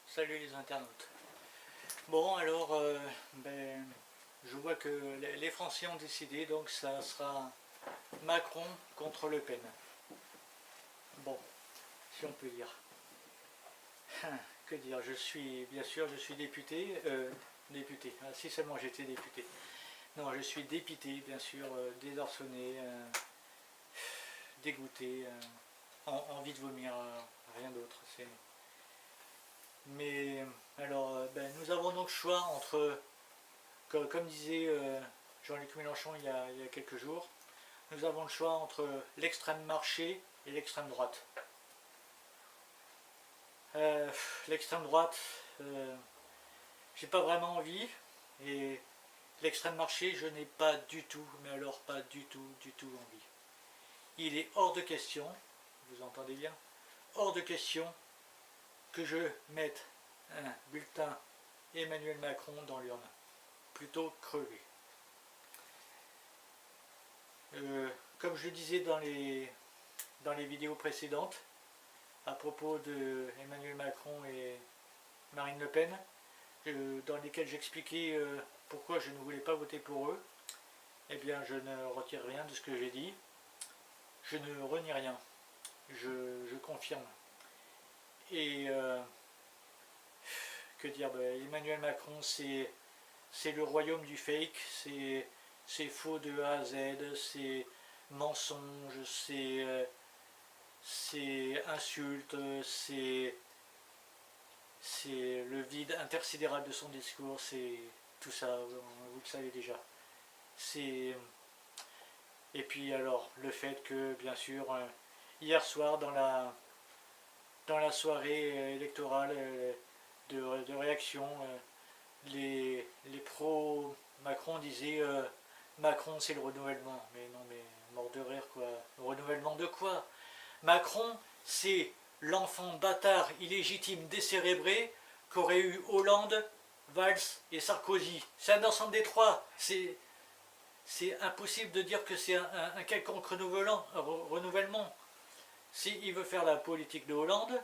Salut les internautes. Bon alors, je vois que les Français ont décidé, donc ça sera Macron contre Le Pen. Bon, si on peut dire. Que dire, bien sûr, je suis député. Député, ah, si seulement j'étais député. Non, je suis dépité, bien sûr, désarçonné, dégoûté, envie de vomir, rien d'autre. Mais alors, nous avons donc le choix entre, comme disait Jean-Luc Mélenchon il y a quelques jours, nous avons le choix entre l'extrême marché et l'extrême droite. Euh, L'extrême droite, j'ai pas vraiment envie, et l'extrême marché, je n'ai pas du tout, mais alors pas du tout envie. Il est hors de question, vous entendez bien, hors de question que je mette un bulletin Emmanuel Macron dans l'urne. Plutôt crever. Comme je le disais dans les vidéos précédentes, à propos de Emmanuel Macron et Marine Le Pen, dans lesquelles j'expliquais pourquoi je ne voulais pas voter pour eux, eh bien je ne retire rien de ce que j'ai dit. Je ne renie rien. Je confirme. Et que dire, Emmanuel Macron, c'est le royaume du fake, c'est faux de A à Z, c'est mensonge, c'est insulte, c'est le vide intersidéral de son discours, c'est tout ça, vous le savez déjà. C'est Et puis alors le fait que bien sûr hier soir dans la soirée électorale de réaction, les pros Macron disaient Macron c'est le renouvellement. Mais non, mais mort de rire quoi. Le renouvellement de quoi? Macron c'est l'enfant bâtard illégitime décérébré qu'auraient eu Hollande, Valls et Sarkozy. C'est un ensemble des trois. C'est impossible de dire que c'est un quelconque renouvellement. S'il veut faire la politique de Hollande,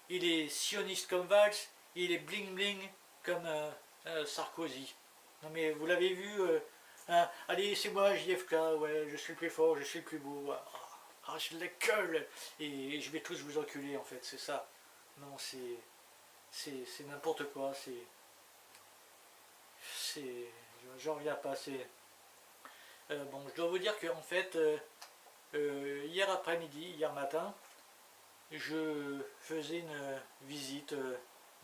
il est sioniste comme Valls, il est bling bling comme Sarkozy. Non mais vous l'avez vu, allez c'est moi JFK, ouais je suis le plus fort, je suis le plus beau, je la gueule et je vais tous vous enculer en fait, c'est ça. Non c'est n'importe quoi, j'en reviens pas, bon je dois vous dire que en fait hier après-midi, hier matin, je faisais une visite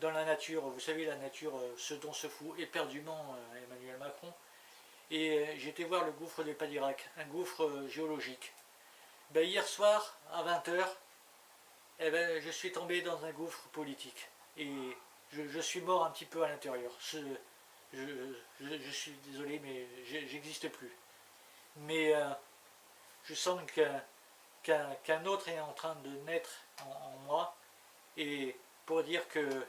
dans la nature. Vous savez, la nature, ce dont se fout éperdument Emmanuel Macron. Et j'ai été voir le gouffre de Padirac, un gouffre géologique. Hier soir, à 20 h, je suis tombé dans un gouffre politique. Et je suis mort un petit peu à l'intérieur. Je suis désolé, mais j'existe plus. Mais je sens qu'un autre est en train de naître en moi, et pour dire que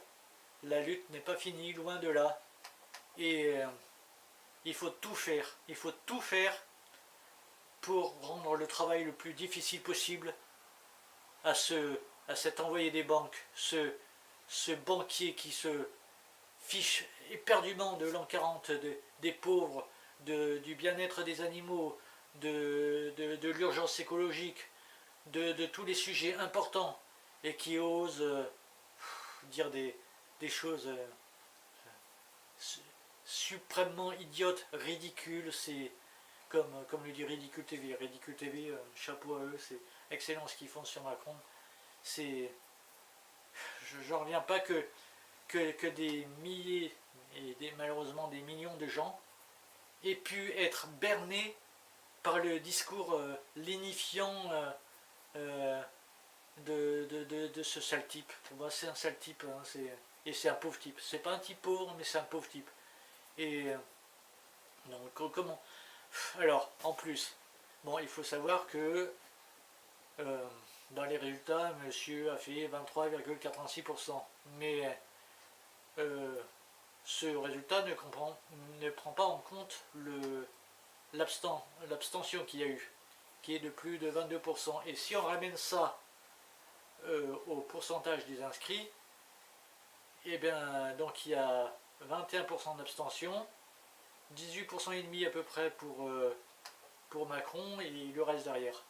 la lutte n'est pas finie, loin de là, et il faut tout faire pour rendre le travail le plus difficile possible à cet envoyé des banques, ce banquier qui se fiche éperdument de l'an 40, des pauvres, du bien-être des animaux, de l'urgence écologique, de tous les sujets importants, et qui ose dire des choses suprêmement idiotes, ridicules. C'est comme le dit Ridicule TV. Ridicule TV, chapeau à eux, c'est excellent ce qu'ils font sur Macron. J'en reviens pas que des milliers et malheureusement des millions de gens aient pu être bernés par le discours lénifiant de ce sale type. C'est un sale type, hein, et c'est un pauvre type. C'est pas un type pauvre, mais c'est un pauvre type. Et donc, comment? Alors, en plus, bon, il faut savoir que dans les résultats, monsieur a fait 23,86%. Mais ce résultat ne prend pas en compte l'abstention qu'il y a eu, qui est de plus de 22%. Et si on ramène ça au pourcentage des inscrits, et bien donc il y a 21% d'abstention, 18% et demi à peu près pour Macron et le reste derrière.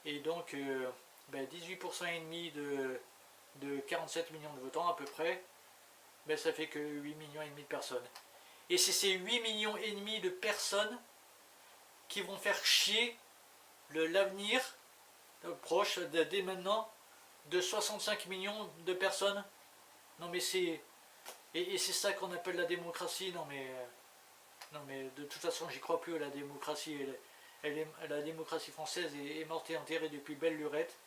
Et donc 18% et demi de 47 millions de votants à peu près, ben ça fait que 8 millions et demi de personnes. Et c'est ces 8 millions et demi de personnes qui vont faire chier l'avenir proche, dès maintenant, de 65 millions de personnes. Non mais c'est... Et c'est ça qu'on appelle la démocratie. Non mais de toute façon j'y crois plus à la démocratie. La démocratie française est morte et enterrée depuis belle lurette.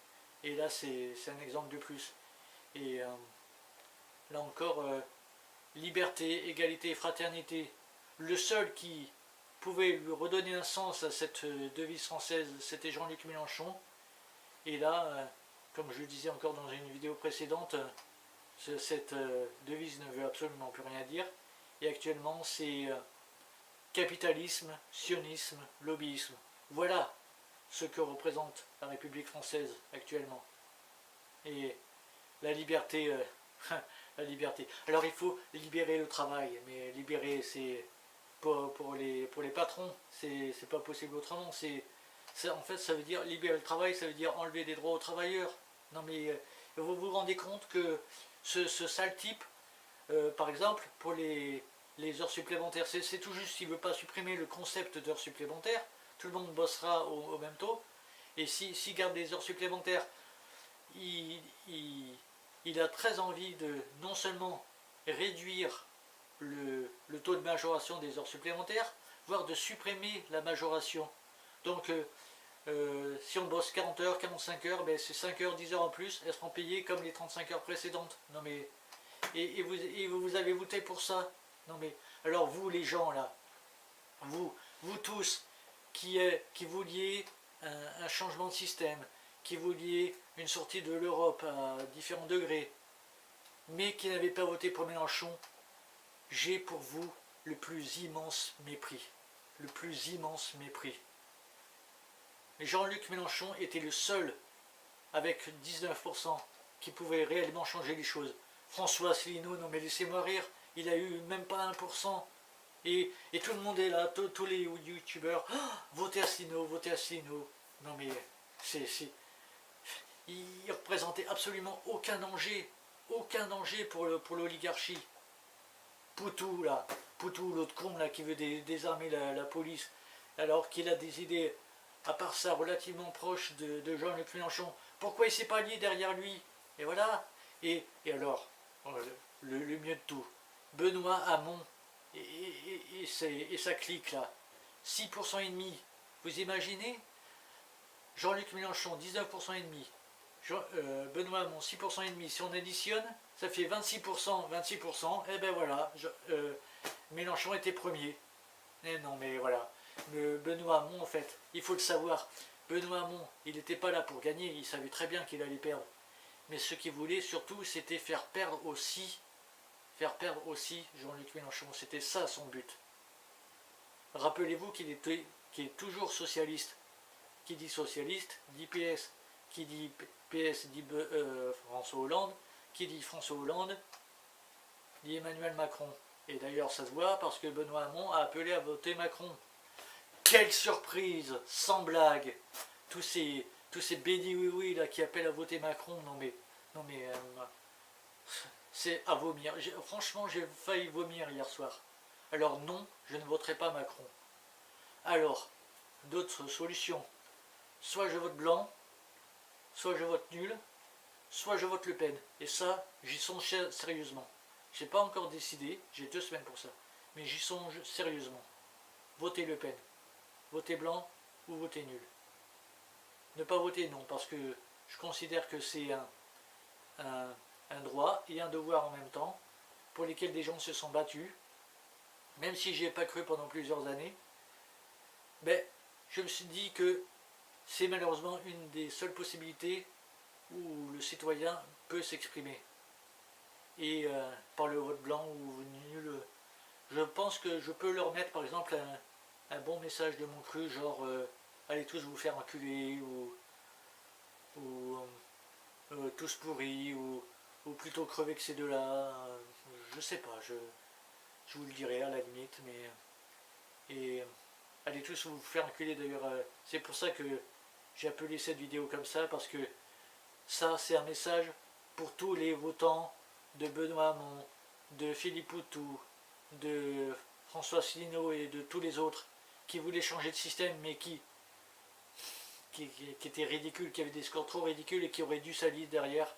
Et là c'est un exemple de plus. Et là encore, liberté, égalité, fraternité. Le seul qui pouvait lui redonner un sens à cette devise française, c'était Jean-Luc Mélenchon. Et là, comme je le disais encore dans une vidéo précédente, cette devise ne veut absolument plus rien dire. Et actuellement, c'est capitalisme, sionisme, lobbyisme. Voilà ce que représente la République française actuellement. Et la liberté, la liberté. Alors il faut libérer le travail, mais libérer, c'est pour les patrons, c'est pas possible autrement. En fait, ça veut dire libérer le travail, ça veut dire enlever des droits aux travailleurs. Non mais vous vous rendez compte que ce sale type, par exemple, pour les heures supplémentaires, c'est tout juste, il ne veut pas supprimer le concept d'heures supplémentaires, tout le monde bossera au même taux, et s'il garde des heures supplémentaires, il a très envie de non seulement réduire le taux de majoration des heures supplémentaires, voire de supprimer la majoration. Donc si on bosse 40 heures, 45 heures, ben c'est 5 heures, 10 heures en plus, elles seront payées comme les 35 heures précédentes. Non mais, et vous avez voté pour ça. Non mais, alors vous les gens là, vous tous qui vouliez un changement de système, qui vouliez une sortie de l'Europe à différents degrés, mais qui n'avez pas voté pour Mélenchon, j'ai pour vous le plus immense mépris. Le plus immense mépris. Jean-Luc Mélenchon était le seul, avec 19%, qui pouvait réellement changer les choses. François Asselineau, non mais laissez-moi rire, il a eu même pas 1%. Et tout le monde est là, tous les youtubeurs, oh, votez Asselineau, votez Asselineau. Non mais, il représentait absolument aucun danger pour l'oligarchie. Poutou là, Poutou, l'autre con là qui veut désarmer la police, alors qu'il a des idées, à part ça, relativement proches de Jean-Luc Mélenchon. Pourquoi il s'est pas lié derrière lui? Et voilà. Et alors, le mieux de tout, Benoît Hamon et sa clique là, 6% et demi. Vous imaginez? Jean-Luc Mélenchon, 19% et demi. Benoît Hamon, 6% et demi. Si on additionne, ça fait 26%, 26%. Et ben voilà, Mélenchon était premier. Et non mais voilà. Benoît Hamon, en fait, il faut le savoir. Benoît Hamon, il n'était pas là pour gagner, il savait très bien qu'il allait perdre. Mais ce qu'il voulait surtout, c'était faire perdre aussi Jean-Luc Mélenchon. C'était ça son but. Rappelez-vous qu'il est toujours socialiste. Qui dit socialiste, dit PS. Qui dit PS, dit François Hollande. Qui dit François Hollande, dit Emmanuel Macron. Et d'ailleurs, ça se voit parce que Benoît Hamon a appelé à voter Macron. Quelle surprise, sans blague. Tous ces bédi oui là qui appellent à voter Macron, non mais c'est à vomir. Franchement, j'ai failli vomir hier soir. Alors non, je ne voterai pas Macron. Alors, d'autres solutions. Soit je vote blanc, soit je vote nul, soit je vote Le Pen. Et ça, j'y songe sérieusement. J'ai pas encore décidé, j'ai 2 semaines pour ça. Mais j'y songe sérieusement. Votez Le Pen. Votez blanc ou votez nul. Ne pas voter non, parce que je considère que c'est un droit et un devoir en même temps, pour lesquels des gens se sont battus, même si j'y ai pas cru pendant plusieurs années. Mais je me suis dit que c'est malheureusement une des seules possibilités où le citoyen peut s'exprimer. Et par le vote blanc ou nul, je pense que je peux leur mettre par exemple un bon message de mon cru, genre allez tous vous faire enculer, ou tous pourris, ou plutôt crever que ces deux-là. Je sais pas, je vous le dirai à la limite, mais... Et allez tous vous faire enculer d'ailleurs. C'est pour ça que j'ai appelé cette vidéo comme ça, parce que ça, c'est un message pour tous les votants de Benoît Hamon, de Philippe Poutou, de François Asselineau et de tous les autres qui voulaient changer de système, mais qui étaient ridicules, qui avaient des scores trop ridicules et qui auraient dû s'allier derrière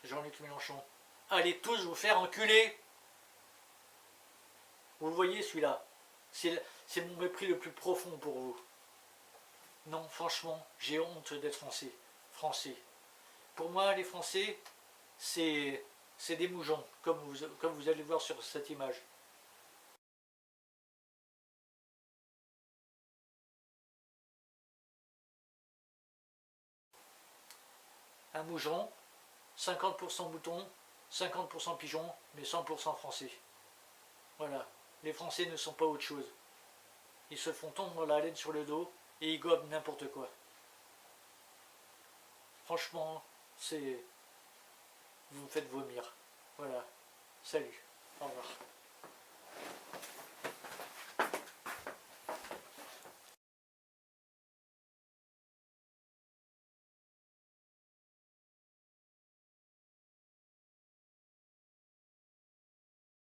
Jean-Luc Mélenchon. Allez tous vous faire enculer. Vous le voyez celui-là, c'est mon mépris le plus profond pour vous. Non, franchement, j'ai honte d'être français. Pour moi, les Français, c'est des moujons, comme vous allez voir sur cette image. Un moujon, 50% mouton, 50% pigeon, mais 100% français. Voilà, les Français ne sont pas autre chose. Ils se font tondre la laine sur le dos et ils gobent n'importe quoi. Franchement, c'est... Vous me faites vomir. Voilà. Salut. Au revoir.